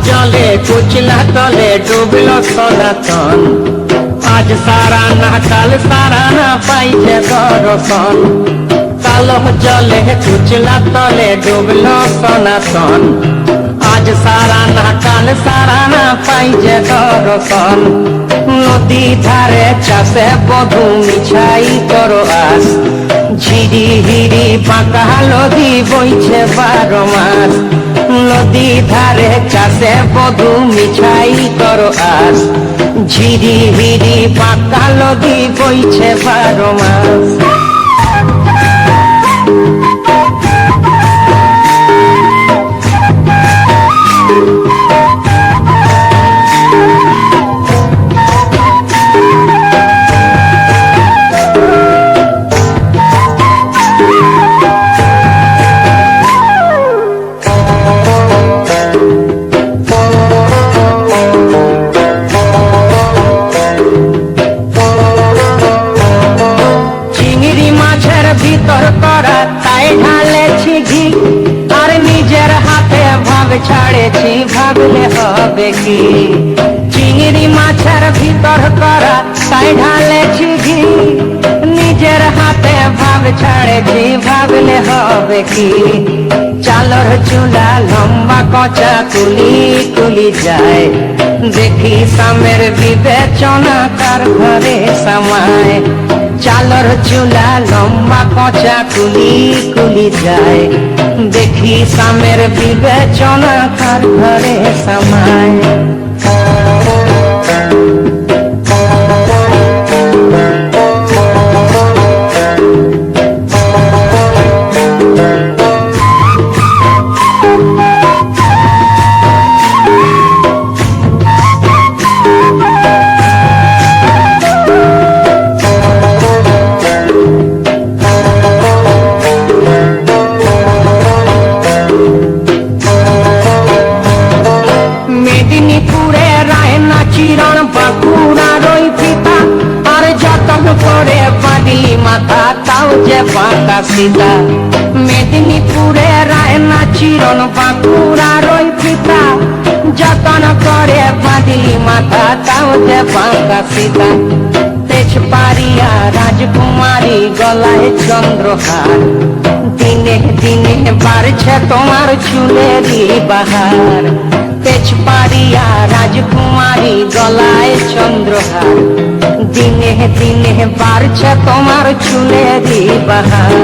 জলে কুচলা তলে ডুবলো সনাতন, আজ সারা না কাল সারা না পাইছে দর্শন। কালো জলে কুচলা তলে ডুবলো সনাতন, আজ সারা না কাল সারা না পাইছে দর্শন। নদী ধারে চাষে বধু মিছাই করো আস, ঝিরি হিরি বাঁকা নদী বইছে 12 মাস। নদী ধারে চাষে বধু মিছাই করো আস, ঝিরি হিরি বাঁকা নদী বইছে 12 মাস। ভিতর করা তাই ঢালেছি ঘি, আর নিজের হাতে ভাব ছাড়েছি, ভাবলে হবে কি। চিংড়ি মাছের ভিতর করা তাই ঢালেছি ঘি, নিজের হাতে ভাব ছাড়েছি, ভাবলে হবে কি। চালর চুলা লম্বা কচা তুলি তুলি যায়, দেখি সামের বিবেচনা কার ঘরে সামায়। চালর চুলা লম্বা কচা কুলি কুলি যায়, দেখি সামের বিবেচনা কার ঘরে সামায়। মেদিনীপুরে রায়না চিরণ বাঁকুড়ার ওই পিতা, আর যতন করে বাঁধি মাথা তাও যে বাঁকা সীতা। মেদিনীপুরে রায়না চিরণ বাঁকুড়ার ওই পিতা, যতন করে বাঁধি মাথা তাও যে বাঁকা সীতা। তেজপাড়িয়া রাজকুমারী গলায় চন্দ্রহার, দিনে দিনে বাড়ছে তোমার চুলেরই বাহার। তেজপাড়িয়া রাজকুমারী গলায় চন্দ্রহার, দিনে দিনে বাড়ছে তোমার চুলেরই বাহার।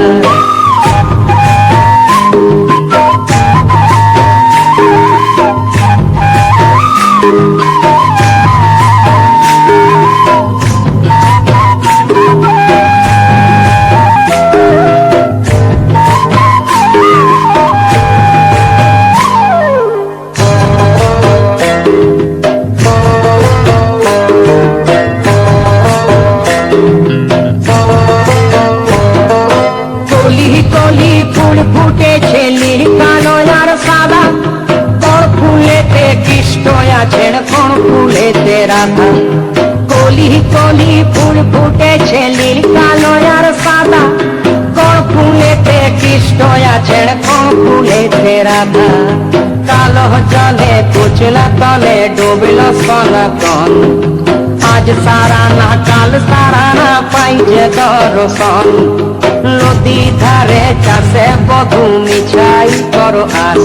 কলি ফুল ফুটেছে নীল কালো আর সাদা, কোন ফুলেতে কৃষ্ণ আছেন কোন ফুলেতে রাধা। কলি কলি ফুল ফুটেছে নীল কালো আর সাদা, কোন ফুলেতে কৃষ্ণ আছেন কোন ফুলেতে রাধা। কালো জলে কুচলা তলে ডুবল সনাতন, আজ সারা না কাল সারা না পাইছে দর্শন। নদী ধারে চাষে বধু মিছাই করো আস,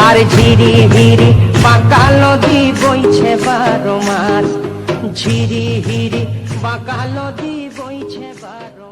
আর ঝিরি হিরি বাঁকা নদী বইছে 12 মাস। ঝিরি হিরি বাঁকা নদী বইছে 12